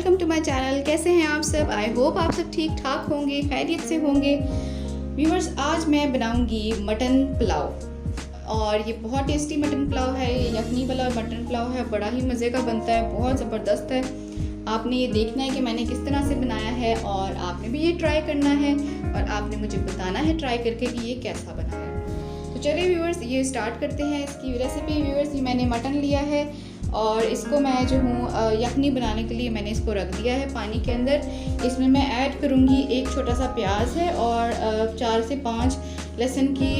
Welcome to my channel. कैसे हैं आप सब? आई होप आप सब ठीक ठाक होंगे, खैरियत से होंगे। व्यूअर्स, आज मैं बनाऊंगी मटन पुलाव और ये बहुत टेस्टी मटन पुलाव है। ये यखनी वाला मटन पुलाव है, बड़ा ही मज़े का बनता है, बहुत ज़बरदस्त है। आपने ये देखना है कि मैंने किस तरह से बनाया है और आपने भी ये ट्राई करना है और आपने मुझे बताना है ट्राई करके कि ये कैसा बना है। तो चलिए व्यूअर्स, ये स्टार्ट करते हैं इसकी रेसिपी। व्यूअर्स, ये मैंने मटन लिया है और इसको मैं जो हूँ यखनी बनाने के लिए मैंने इसको रख दिया है पानी के अंदर। इसमें मैं ऐड करूँगी एक छोटा सा प्याज है और 4 से 5 लहसुन की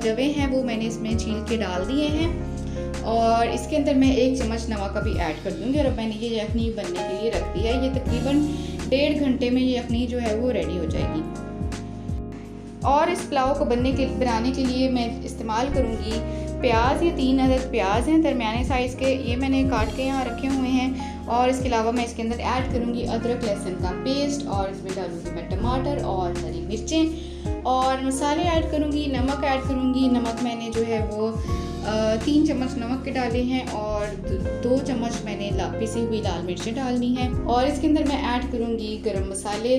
जवें हैं, वो मैंने इसमें छील के डाल दिए हैं। और इसके अंदर मैं 1 चम्मच नमक का भी ऐड कर दूँगी। और मैंने ये यखनी बनने के लिए रख दिया है। ये तकरीबन 1.5 घंटे में ये यखनी जो है वो रेडी हो जाएगी। और इस पुलाव को बनाने के लिए मैं इस्तेमाल करूँगी प्याज। ये 3 अदद प्याज हैं दरमियाने साइज़ के, ये मैंने काट के यहाँ रखे हुए हैं। और इसके अलावा मैं इसके अंदर ऐड करूँगी अदरक लहसुन का पेस्ट और इसमें डालूँगी मैं टमाटर और हरी मिर्चें और मसाले ऐड करूँगी, नमक ऐड करूँगी। नमक मैंने जो है वो 3 चम्मच नमक के डाले हैं और 2 चम्मच मैंने पिसी हुई लाल मिर्चें डालनी है। और इसके अंदर मैं ऐड करूँगी गरम मसाले,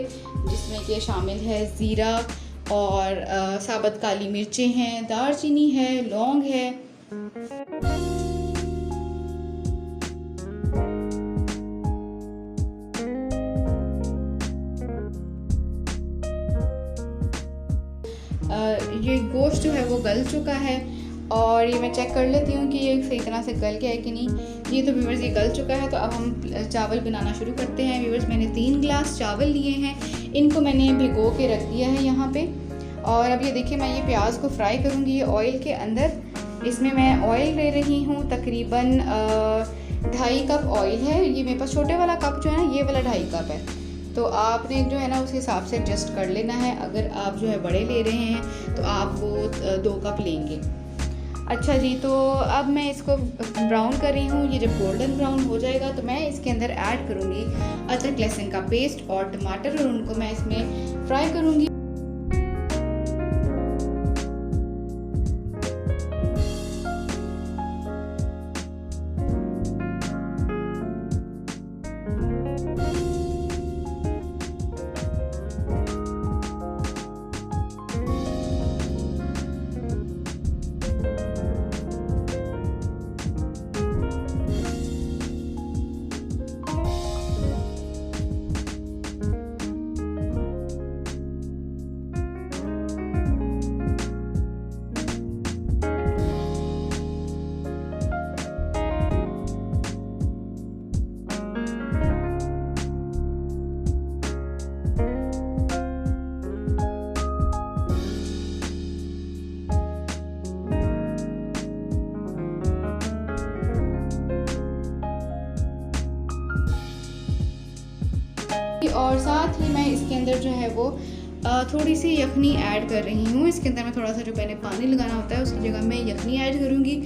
जिसमें कि शामिल है ज़ीरा और साबुत काली मिर्चें हैं, दालचीनी है, लौंग है। ये गोश्त जो है वो गल चुका है और ये मैं चेक कर लेती हूँ कि ये सही तरह से गल गया है कि नहीं। ये तो व्यूअर्स ये गल चुका है। तो अब हम चावल बनाना शुरू करते हैं। व्यूअर्स, मैंने 3 गिलास चावल लिए हैं, इनको मैंने भिगो के रख दिया है यहाँ पे। और अब ये देखिए, मैं ये प्याज को फ्राई करूँगी ये ऑयल के अंदर। इसमें मैं ऑयल ले रही हूँ, तकरीबन 2.5 कप ऑयल है। ये मेरे पास छोटे वाला कप जो है ना, ये वाला 2.5 कप है। तो आपने जो है ना उस हिसाब से एडजस्ट कर लेना है। अगर आप जो है बड़े ले रहे हैं तो आप वो 2 कप लेंगे। अच्छा जी, तो अब मैं इसको ब्राउन कर रही हूँ। ये जब गोल्डन ब्राउन हो जाएगा तो मैं इसके अंदर ऐड करूँगी अदरक लहसुन का पेस्ट और टमाटर, और उनको मैं इसमें फ्राई करूँगी। और साथ ही मैं इसके अंदर जो है वो थोड़ी सी यखनी ऐड कर रही हूँ। इसके अंदर मैं थोड़ा सा जो मैंने पानी लगाना होता है उसकी जगह मैं यखनी ऐड करूँगी।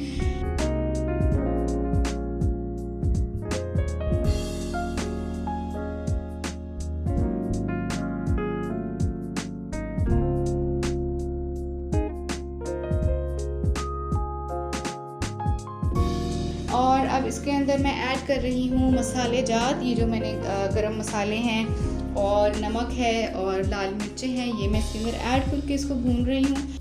और अब इसके अंदर मैं ऐड कर रही हूँ मसाले जात। ये जो मैंने गरम मसाले हैं और नमक है और लाल मिर्चें हैं, ये मैं इसके अंदर ऐड करके इसको भून रही हूँ।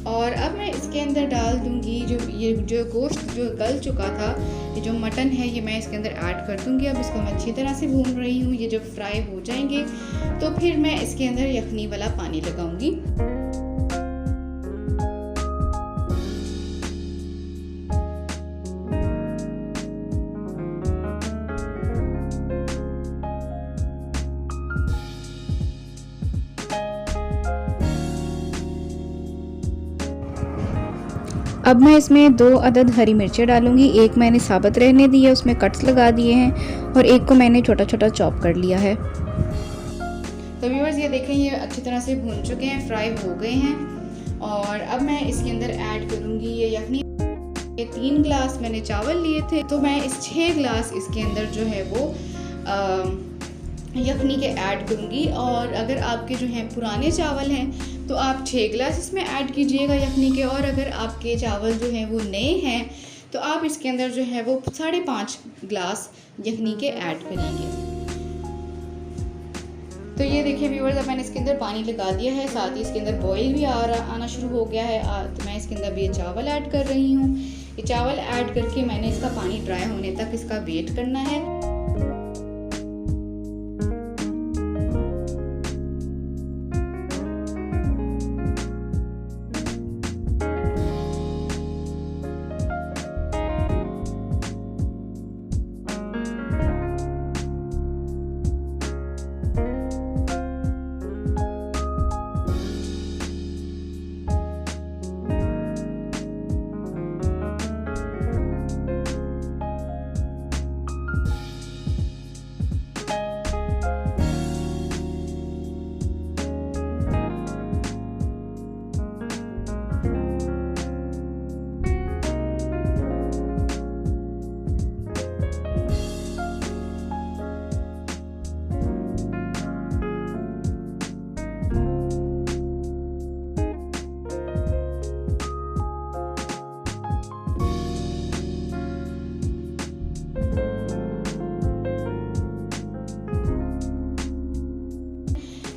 और अब मैं इसके अंदर डाल दूंगी जो गोश्त जो गल चुका था, ये जो मटन है, ये मैं इसके अंदर ऐड कर दूंगी। अब इसको मैं अच्छी तरह से भून रही हूँ। ये जब फ्राई हो जाएंगे तो फिर मैं इसके अंदर यखनी वाला पानी लगाऊंगी। अब मैं इसमें 2 अदद हरी मिर्चें डालूंगी। एक मैंने साबुत रहने दी है, उसमें कट्स लगा दिए हैं, और एक को मैंने छोटा छोटा चॉप कर लिया है। तो व्यूअर्स ये देखें, ये अच्छी तरह से भून चुके हैं, फ्राई हो गए हैं। और अब मैं इसके अंदर ऐड करूँगी ये यखनी। 3 गिलास मैंने चावल लिए थे, तो मैं इस 6 गिलास इसके अंदर जो है वो यखनी के ऐड करूँगी। और अगर आपके जो हैं पुराने चावल हैं तो आप 6 गिलास इसमें ऐड कीजिएगा यखनी के, और अगर आपके चावल जो हैं वो नए हैं तो आप इसके अंदर जो है वो 5.5 गिलास यखनी के ऐड करेंगे। तो ये देखिए व्यूअर्स, अब मैंने इसके अंदर पानी लगा दिया है, साथ ही इसके अंदर बॉईल भी आना शुरू हो गया है। तो मैं इसके अंदर भी ये चावल ऐड कर रही हूँ। ये चावल ऐड करके मैंने इसका पानी ड्राई होने तक इसका वेट करना है।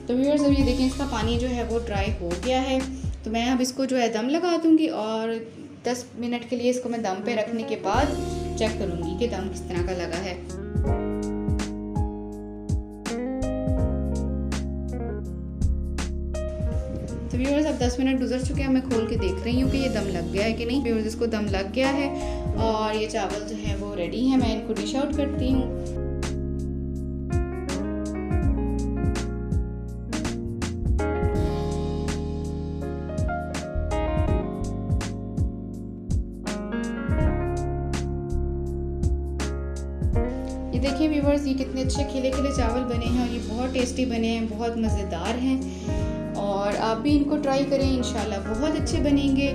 तो व्यूअर्स, अब ये देखें इसका पानी जो है वो ड्राई हो गया है। तो मैं अब इसको जो है दम लगा दूंगी, और 10 मिनट के लिए इसको मैं दम पे रखने के बाद चेक करूंगी कि दम किस तरह का लगा है। तो व्यूअर्स, अब 10 मिनट गुजर चुके हैं, मैं खोल के देख रही हूँ कि ये दम लग गया है कि नहीं। व्यूअर्स, इसको दम लग गया है और ये चावल जो है वो रेडी है। मैं इनको डिश आउट करती हूँ। ये देखिए व्यूअर्स, ये कितने अच्छे खिले खिले चावल बने हैं और ये बहुत टेस्टी बने हैं, बहुत मज़ेदार हैं। और आप भी इनको ट्राई करें, इंशाल्लाह बहुत अच्छे बनेंगे।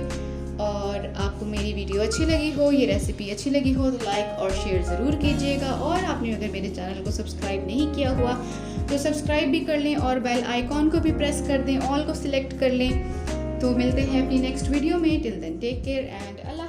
और आपको मेरी वीडियो अच्छी लगी हो, ये रेसिपी अच्छी लगी हो तो लाइक और शेयर ज़रूर कीजिएगा। और आपने अगर मेरे चैनल को सब्सक्राइब नहीं किया हुआ तो सब्सक्राइब भी कर लें और बेल आइकॉन को भी प्रेस कर दें, ऑल को सिलेक्ट कर लें। तो मिलते हैं अपनी नेक्स्ट वीडियो में। Till then take care and Allah.